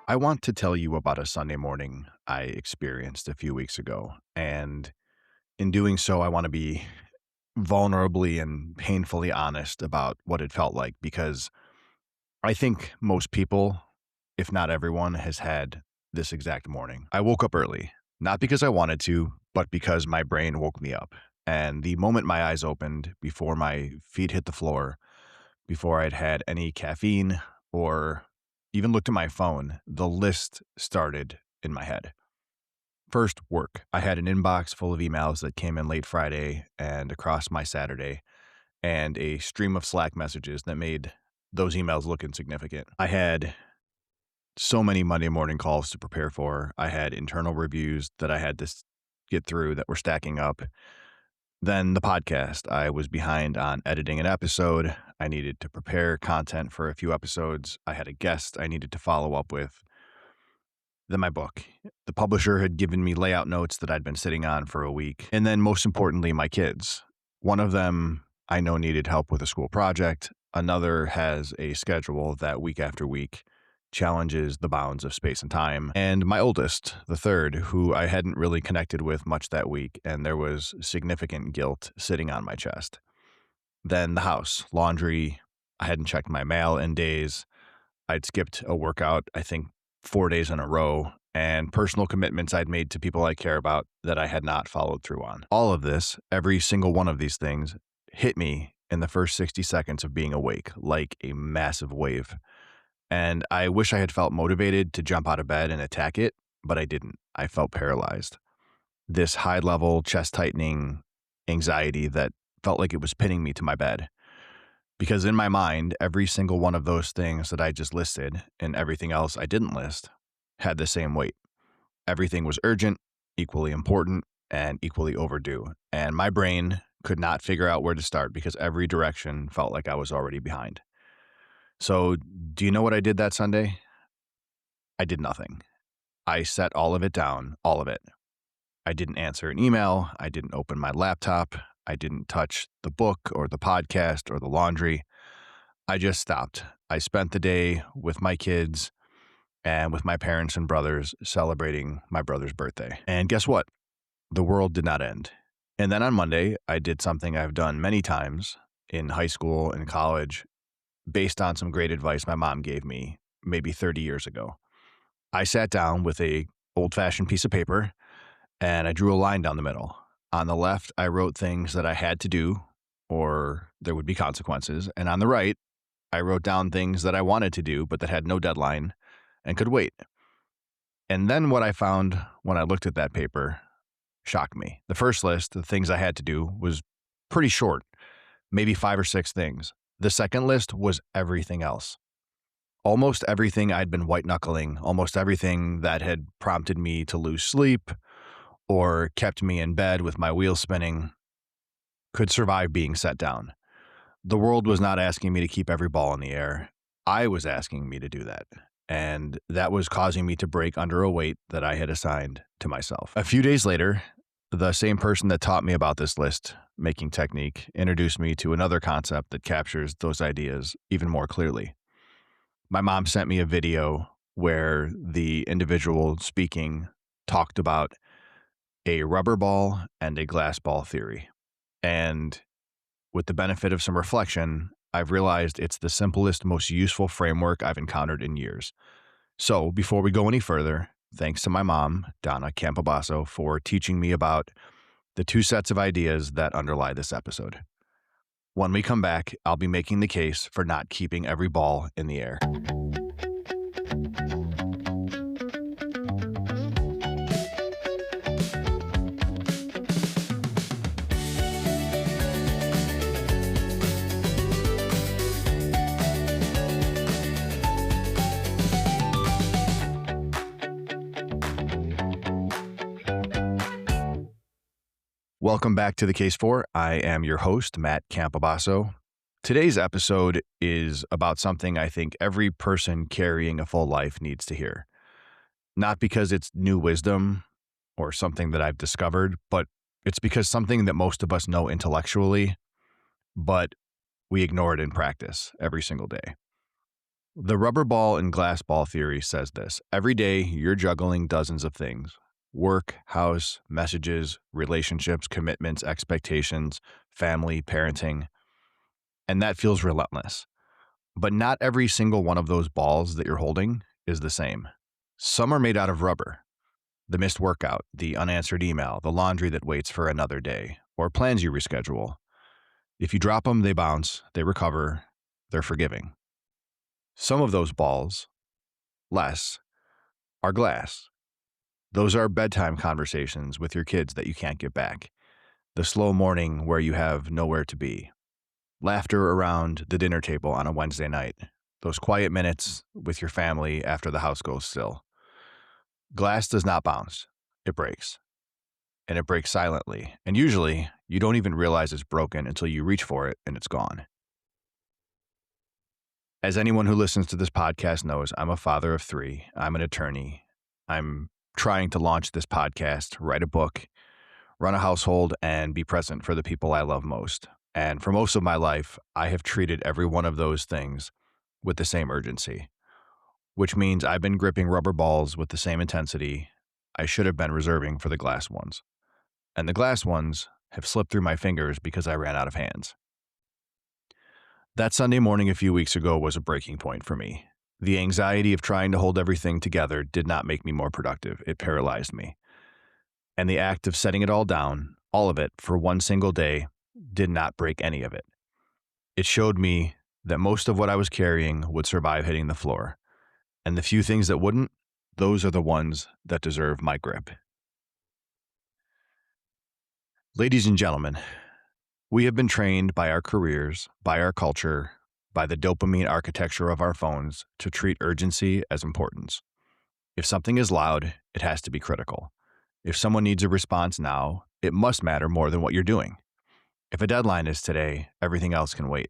I want to tell you about a Sunday morning I experienced a few weeks ago. And in doing so, I want to be vulnerably and painfully honest about what it felt like because I think most people, if not everyone, has had this exact morning. I woke up early, not because I wanted to, but because my brain woke me up. And the moment my eyes opened, before my feet hit the floor, before I'd had any caffeine or even looked at my phone, the list started in my head. First, work. I had an inbox full of emails that came in late Friday and across my Saturday, and a stream of Slack messages that made those emails look insignificant. I had so many Monday morning calls to prepare for. I had internal reviews that I had to get through that were stacking up. Then the podcast. I was behind on editing an episode. I needed to prepare content for a few episodes. I had a guest I needed to follow up with. Then my book. The publisher had given me layout notes that I'd been sitting on for a week. And then most importantly, my kids. One of them I know needed help with a school project. Another has a schedule that week after week challenges the bounds of space and time. And my oldest, the third, who I hadn't really connected with much that week, and there was significant guilt sitting on my chest. Then the house, laundry. I hadn't checked my mail in days. I'd skipped a workout, I think 4 days in a row, and personal commitments I'd made to people I care about that I had not followed through on. All of this, every single one of these things, hit me in the first 60 seconds of being awake like a massive wave. And I wish I had felt motivated to jump out of bed and attack it, but I didn't. I felt paralyzed. This high-level, chest-tightening anxiety that felt like it was pinning me to my bed. Because in my mind, every single one of those things that I just listed and everything else I didn't list had the same weight. Everything was urgent, equally important, and equally overdue. And my brain could not figure out where to start because every direction felt like I was already behind. So, do you know what I did that Sunday? I did nothing. I set all of it down, all of it. I didn't answer an email. I didn't open my laptop. I didn't touch the book or the podcast or the laundry. I just stopped. I spent the day with my kids and with my parents and brothers celebrating my brother's birthday. And guess what? The world did not end. And then on Monday, I did something I've done many times in high school and college based on some great advice my mom gave me maybe 30 years ago. I sat down with a old-fashioned piece of paper and I drew a line down the middle. On the left, I wrote things that I had to do or there would be consequences. And on the right, I wrote down things that I wanted to do but that had no deadline and could wait. And then what I found when I looked at that paper shocked me. The first list, the things I had to do, was pretty short, maybe 5 or 6 things. The second list was everything else. Almost everything I'd been white-knuckling, almost everything that had prompted me to lose sleep or kept me in bed with my wheels spinning could survive being set down. The world was not asking me to keep every ball in the air. I was asking me to do that. And that was causing me to break under a weight that I had assigned to myself. A few days later, the same person that taught me about this list-making technique introduced me to another concept that captures those ideas even more clearly. My mom sent me a video where the individual speaking talked about a rubber ball and a glass ball theory. And with the benefit of some reflection, I've realized it's the simplest, most useful framework I've encountered in years. So before we go any further, thanks to my mom, Matt Campobasso, for teaching me about the 2 sets of ideas that underlie this episode. When we come back, I'll be making the case for not keeping every ball in the air. Welcome back to The Case For. I am your host, Matt Campobasso. Today's episode is about something I think every person carrying a full life needs to hear. Not because it's new wisdom or something that I've discovered, but it's because something that most of us know intellectually, but we ignore it in practice every single day. The rubber ball and glass ball theory says this: every day you're juggling dozens of things: work, house, messages, relationships, commitments, expectations, family, parenting, and that feels relentless. But not every single one of those balls that you're holding is the same. Some are made out of rubber: the missed workout, the unanswered email, the laundry that waits for another day, or plans you reschedule. If you drop them, they bounce, they recover, they're forgiving. Some of those balls, less, are glass. Those are bedtime conversations with your kids that you can't get back. The slow morning where you have nowhere to be. Laughter around the dinner table on a Wednesday night. Those quiet minutes with your family after the house goes still. Glass does not bounce. It breaks. And it breaks silently. And usually, you don't even realize it's broken until you reach for it and it's gone. As anyone who listens to this podcast knows, I'm a father of 3. I'm an attorney. I'm trying to launch this podcast, write a book, run a household, and be present for the people I love most. And for most of my life, I have treated every one of those things with the same urgency, which means I've been gripping rubber balls with the same intensity I should have been reserving for the glass ones. And the glass ones have slipped through my fingers because I ran out of hands. That Sunday morning a few weeks ago was a breaking point for me. The anxiety of trying to hold everything together did not make me more productive. It paralyzed me. And the act of setting it all down, all of it, for one single day, did not break any of it. It showed me that most of what I was carrying would survive hitting the floor. And the few things that wouldn't, those are the ones that deserve my grip. Ladies and gentlemen, we have been trained by our careers, by our culture, by the dopamine architecture of our phones to treat urgency as importance. If something is loud, it has to be critical. If someone needs a response now, it must matter more than what you're doing. If a deadline is today, everything else can wait.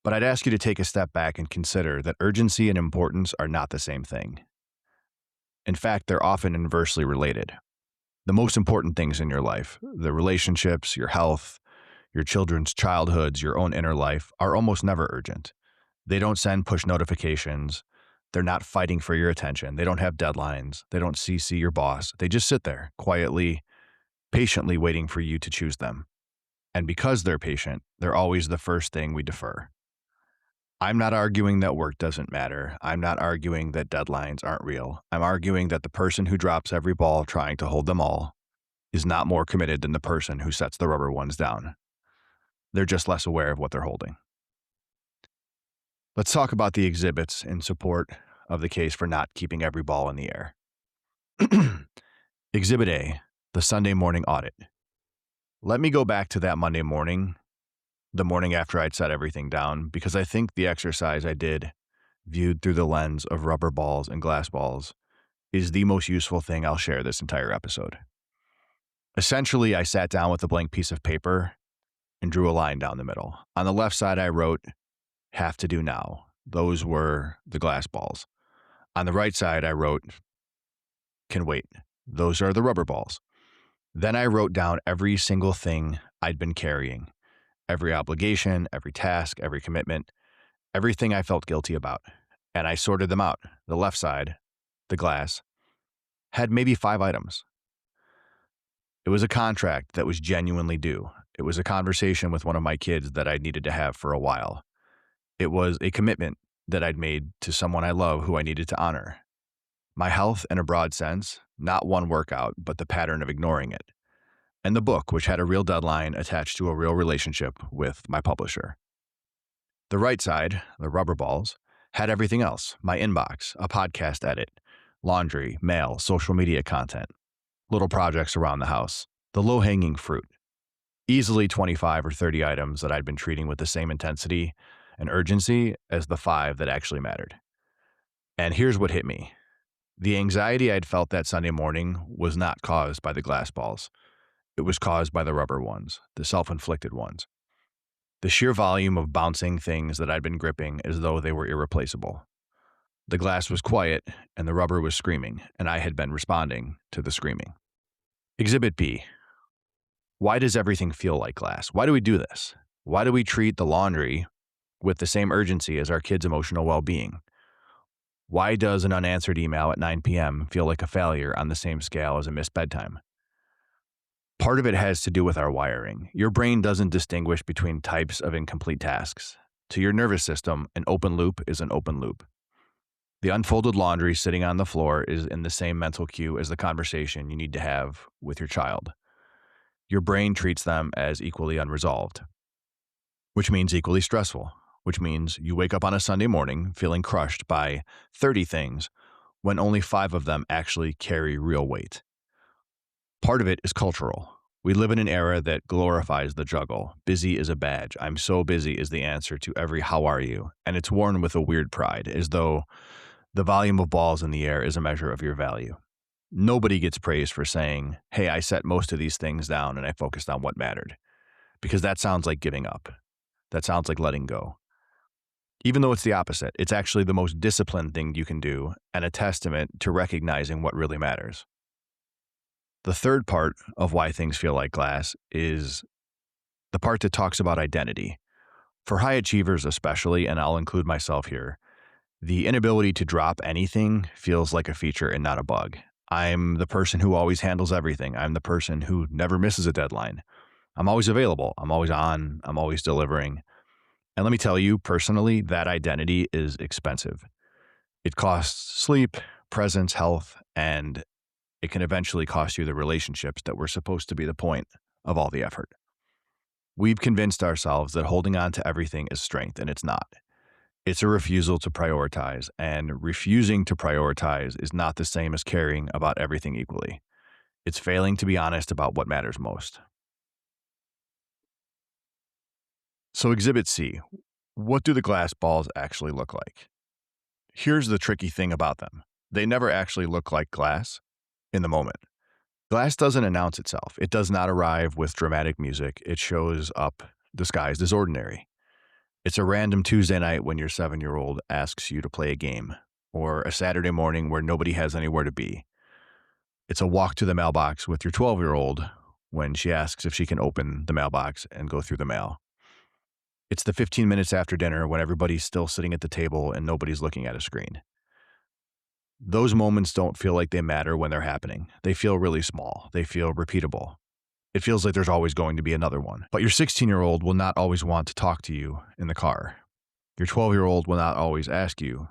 But I'd ask you to take a step back and consider that urgency and importance are not the same thing. In fact, they're often inversely related. The most important things in your life, the relationships, your health, your children's childhoods, your own inner life, are almost never urgent. They don't send push notifications. They're not fighting for your attention. They don't have deadlines. They don't CC your boss. They just sit there quietly, patiently waiting for you to choose them. And because they're patient, they're always the first thing we defer. I'm not arguing that work doesn't matter. I'm not arguing that deadlines aren't real. I'm arguing that the person who drops every ball trying to hold them all is not more committed than the person who sets the rubber ones down. They're just less aware of what they're holding. Let's talk about the exhibits in support of the case for not keeping every ball in the air. Exhibit A, the Sunday Morning Audit. Let me go back to that Monday morning, the morning after I'd set everything down, because I think the exercise I did, viewed through the lens of rubber balls and glass balls, is the most useful thing I'll share this entire episode. Essentially, I sat down with a blank piece of paper and drew a line down the middle. On the left side, I wrote, "Have to do now." Those were the glass balls. On the right side, I wrote, "Can wait." Those are the rubber balls. Then I wrote down every single thing I'd been carrying, every obligation, every task, every commitment, everything I felt guilty about. And I sorted them out. The left side, the glass, had maybe 5 items. It was a contract that was genuinely due. It was a conversation with one of my kids that I needed to have for a while. It was a commitment that I'd made to someone I love who I needed to honor. My health in a broad sense, not one workout, but the pattern of ignoring it. And the book, which had a real deadline attached to a real relationship with my publisher. The right side, the rubber balls, had everything else: my inbox, a podcast edit, laundry, mail, social media content, little projects around the house, the low-hanging fruit. Easily 25 or 30 items that I'd been treating with the same intensity and urgency as the 5 that actually mattered. And here's what hit me. The anxiety I'd felt that Sunday morning was not caused by the glass balls. It was caused by the rubber ones, the self-inflicted ones. The sheer volume of bouncing things that I'd been gripping as though they were irreplaceable. The glass was quiet and the rubber was screaming, and I had been responding to the screaming. Exhibit B. Why does everything feel like glass? Why do we do this? Why do we treat the laundry with the same urgency as our kids' emotional well being? Why does an unanswered email at 9 p.m. feel like a failure on the same scale as a missed bedtime? Part of it has to do with our wiring. Your brain doesn't distinguish between types of incomplete tasks. To your nervous system, an open loop is an open loop. The unfolded laundry sitting on the floor is in the same mental queue as the conversation you need to have with your child. Your brain treats them as equally unresolved, which means equally stressful, which means you wake up on a Sunday morning feeling crushed by 30 things when only 5 of them actually carry real weight. Part of it is cultural. We live in an era that glorifies the juggle. Busy is a badge. I'm so busy is the answer to every how are you, and it's worn with a weird pride, as though the volume of balls in the air is a measure of your value. Nobody gets praised for saying, hey, I set most of these things down and I focused on what mattered, because that sounds like giving up. That sounds like letting go. Even though it's the opposite, it's actually the most disciplined thing you can do and a testament to recognizing what really matters. The third part of why things feel like glass is the part that talks about identity. For high achievers especially, and I'll include myself here, the inability to drop anything feels like a feature and not a bug. I'm the person who always handles everything. I'm the person who never misses a deadline. I'm always available. I'm always on. I'm always delivering. And let me tell you, personally, that identity is expensive. It costs sleep, presence, health, and it can eventually cost you the relationships that were supposed to be the point of all the effort. We've convinced ourselves that holding on to everything is strength, and it's not. It's a refusal to prioritize, and refusing to prioritize is not the same as caring about everything equally. It's failing to be honest about what matters most. So, Exhibit C, what do the glass balls actually look like? Here's the tricky thing about them. They never actually look like glass in the moment. Glass doesn't announce itself. It does not arrive with dramatic music. It shows up disguised as ordinary. It's a random Tuesday night when your 7-year-old asks you to play a game, or a Saturday morning where nobody has anywhere to be. It's a walk to the mailbox with your 12-year-old when she asks if she can open the mailbox and go through the mail. It's the 15 minutes after dinner when everybody's still sitting at the table and nobody's looking at a screen. Those moments don't feel like they matter when they're happening. They feel really small. They feel repeatable. It feels like there's always going to be another one. But your 16-year-old will not always want to talk to you in the car. Your 12-year-old will not always ask you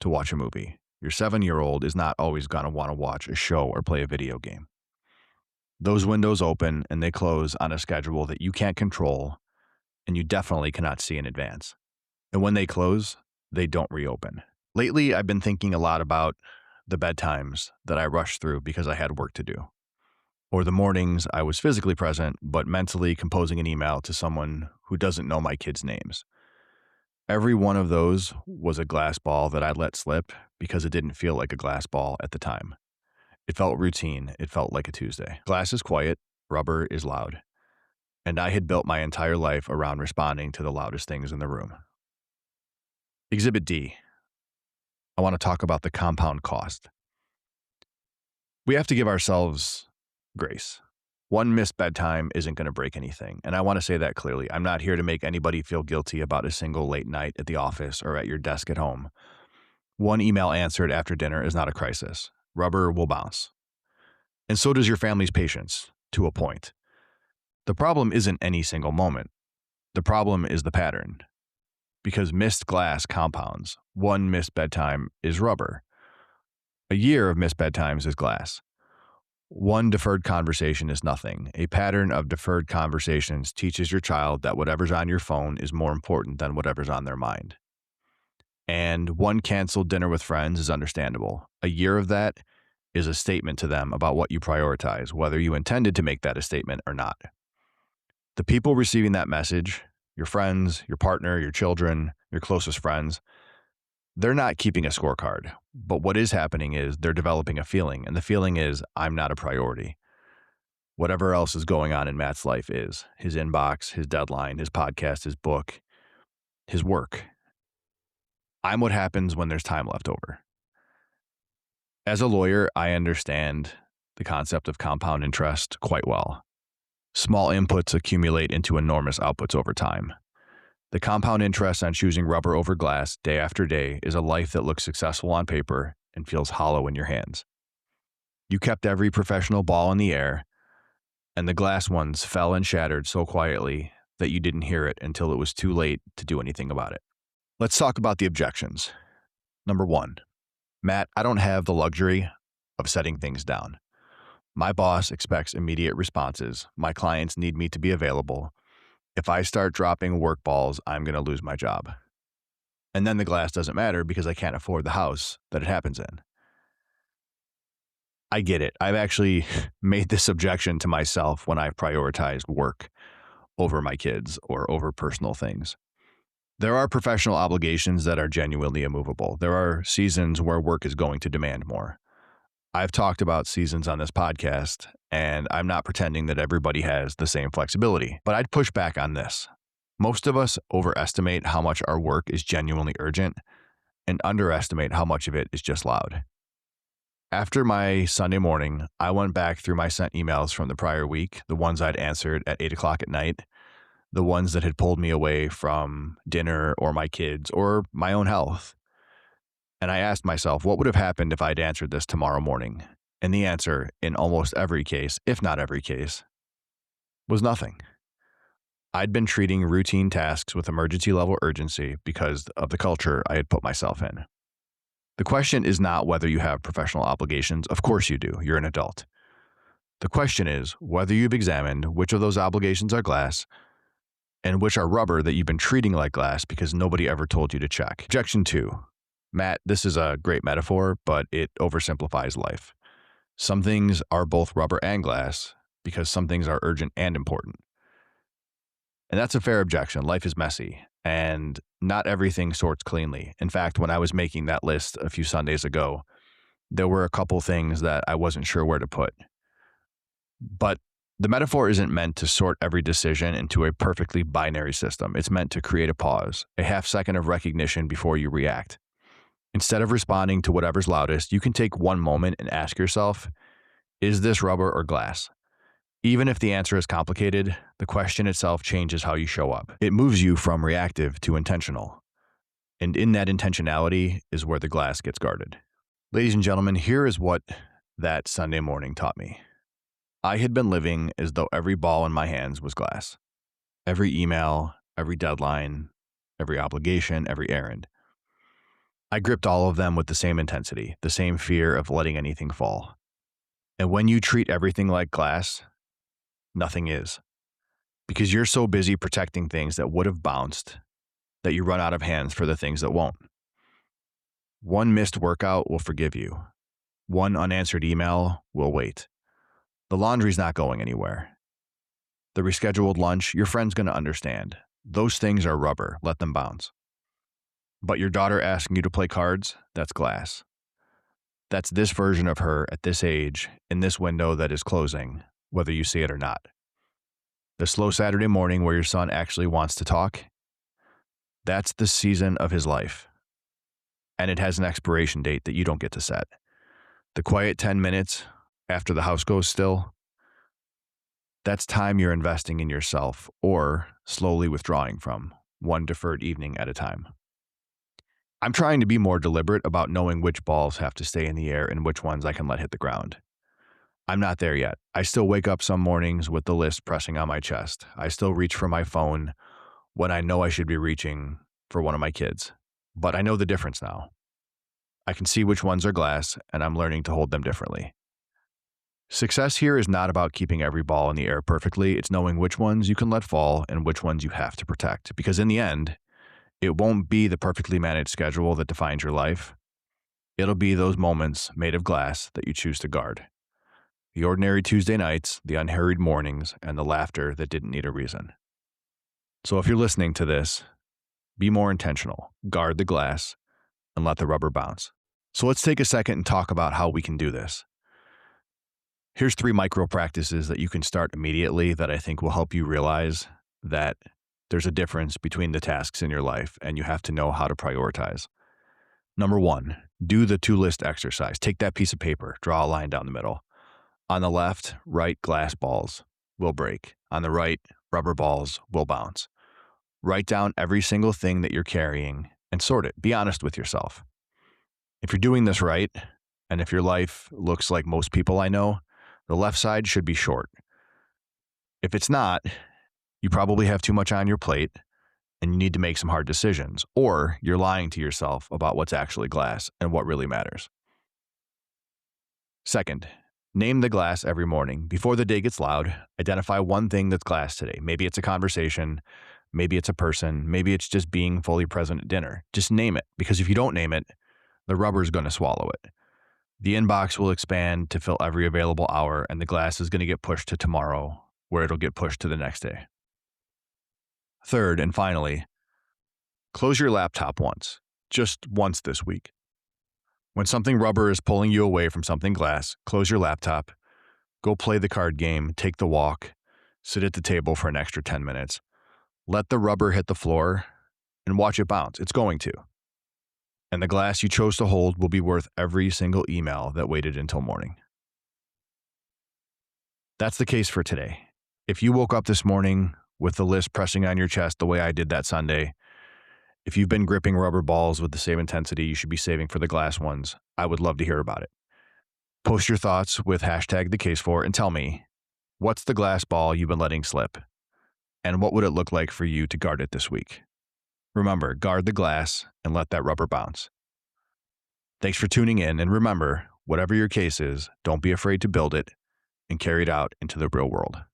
to watch a movie. Your 7-year-old is not always going to want to watch a show or play a video game. Those windows open and they close on a schedule that you can't control and you definitely cannot see in advance. And when they close, they don't reopen. Lately, I've been thinking a lot about the bedtimes that I rushed through because I had work to do, or the mornings I was physically present but mentally composing an email to someone who doesn't know my kids' names. Every one of those was a glass ball that I let slip because it didn't feel like a glass ball at the time. It felt routine. It felt like a Tuesday. Glass is quiet, rubber is loud. And I had built my entire life around responding to the loudest things in the room. Exhibit D. I want to talk about the compound cost. We have to give ourselves grace. One missed bedtime isn't going to break anything, and I want to say that clearly. I'm not here to make anybody feel guilty about a single late night at the office or at your desk at home. One email answered after dinner is not a crisis. Rubber will bounce. And so does your family's patience, to a point. The problem isn't any single moment. The problem is the pattern. Because missed glass compounds. One missed bedtime is rubber. A year of missed bedtimes is glass. One deferred conversation is nothing. A pattern of deferred conversations teaches your child that whatever's on your phone is more important than whatever's on their mind. And one canceled dinner with friends is understandable. A year of that is a statement to them about what you prioritize, whether you intended to make that a statement or not. The people receiving that message, your friends, your partner, your children, your closest friends, they're not keeping a scorecard. But what is happening is they're developing a feeling, and the feeling is, I'm not a priority. Whatever else is going on in Matt's life is his inbox, his deadline, his podcast, his book, his work. I'm what happens when there's time left over. As a lawyer, I understand the concept of compound interest quite well. Small inputs accumulate into enormous outputs over time. The compound interest on choosing rubber over glass day after day is a life that looks successful on paper and feels hollow in your hands. You kept every professional ball in the air, and the glass ones fell and shattered so quietly that you didn't hear it until it was too late to do anything about it. Let's talk about the objections. Number 1, Matt, I don't have the luxury of setting things down. My boss expects immediate responses. My clients need me to be available. If I start dropping work balls, I'm going to lose my job. And then the glass doesn't matter because I can't afford the house that it happens in. I get it. I've actually made this objection to myself when I've prioritized work over my kids or over personal things. There are professional obligations that are genuinely immovable. There are seasons where work is going to demand more. I've talked about seasons on this podcast, and I'm not pretending that everybody has the same flexibility, but I'd push back on this. Most of us overestimate how much our work is genuinely urgent and underestimate how much of it is just loud. After my Sunday morning, I went back through my sent emails from the prior week, the ones I'd answered at 8 o'clock at night, the ones that had pulled me away from dinner or my kids or my own health. And I asked myself, what would have happened if I'd answered this tomorrow morning? And the answer, in almost every case, if not every case, was nothing. I'd been treating routine tasks with emergency level urgency because of the culture I had put myself in. The question is not whether you have professional obligations. Of course you do. You're an adult. The question is whether you've examined which of those obligations are glass and which are rubber that you've been treating like glass because nobody ever told you to check. Objection 2. Matt, this is a great metaphor, but it oversimplifies life. Some things are both rubber and glass because some things are urgent and important. And that's a fair objection. Life is messy, and not everything sorts cleanly. In fact, when I was making that list a few Sundays ago, there were a couple things that I wasn't sure where to put. But the metaphor isn't meant to sort every decision into a perfectly binary system. It's meant to create a pause, a half second of recognition before you react. Instead of responding to whatever's loudest, you can take one moment and ask yourself, is this rubber or glass? Even if the answer is complicated, the question itself changes how you show up. It moves you from reactive to intentional. And in that intentionality is where the glass gets guarded. Ladies and gentlemen, here is what that Sunday morning taught me. I had been living as though every ball in my hands was glass. Every email, every deadline, every obligation, every errand. I gripped all of them with the same intensity, the same fear of letting anything fall. And when you treat everything like glass, nothing is. Because you're so busy protecting things that would have bounced that you run out of hands for the things that won't. One missed workout will forgive you. One unanswered email will wait. The laundry's not going anywhere. The rescheduled lunch, your friend's going to understand. Those things are rubber. Let them bounce. But your daughter asking you to play cards, that's glass. That's this version of her at this age, in this window that is closing, whether you see it or not. The slow Saturday morning where your son actually wants to talk, that's the season of his life. And it has an expiration date that you don't get to set. The quiet 10 minutes after the house goes still, that's time you're investing in yourself or slowly withdrawing from, one deferred evening at a time. I'm trying to be more deliberate about knowing which balls have to stay in the air and which ones I can let hit the ground. I'm not there yet. I still wake up some mornings with the list pressing on my chest. I still reach for my phone when I know I should be reaching for one of my kids. But I know the difference now. I can see which ones are glass, and I'm learning to hold them differently. Success here is not about keeping every ball in the air perfectly. It's knowing which ones you can let fall and which ones you have to protect. Because in the end, it won't be the perfectly managed schedule that defines your life. It'll be those moments made of glass that you choose to guard. The ordinary Tuesday nights, the unhurried mornings, and the laughter that didn't need a reason. So if you're listening to this, be more intentional, guard the glass, and let the rubber bounce. So let's take a second and talk about how we can do this. Here's 3 micro practices that you can start immediately that I think will help you realize that there's a difference between the tasks in your life and you have to know how to prioritize. Number 1, do the to-list exercise. Take that piece of paper, draw a line down the middle. On the left, write glass balls will break. On the right, rubber balls will bounce. Write down every single thing that you're carrying and sort it. Be honest with yourself. If you're doing this right, and if your life looks like most people I know, the left side should be short. If it's not, you probably have too much on your plate and you need to make some hard decisions, or you're lying to yourself about what's actually glass and what really matters. Second, name the glass every morning. Before the day gets loud, identify one thing that's glass today. Maybe it's a conversation, maybe it's a person, maybe it's just being fully present at dinner. Just name it, because if you don't name it, the rubber's going to swallow it. The inbox will expand to fill every available hour, and the glass is going to get pushed to tomorrow, where it'll get pushed to the next day. Third, and finally, close your laptop once, just once this week. When something rubber is pulling you away from something glass, close your laptop, go play the card game, take the walk, sit at the table for an extra 10 minutes. Let the rubber hit the floor and watch it bounce. It's going to. And the glass you chose to hold will be worth every single email that waited until morning. That's the case for today. If you woke up this morning with the list pressing on your chest the way I did that Sunday, if you've been gripping rubber balls with the same intensity you should be saving for the glass ones, I would love to hear about it. Post your thoughts with #thecase4 and tell me, what's the glass ball you've been letting slip? And what would it look like for you to guard it this week? Remember, guard the glass and let that rubber bounce. Thanks for tuning in, and remember, whatever your case is, don't be afraid to build it and carry it out into the real world.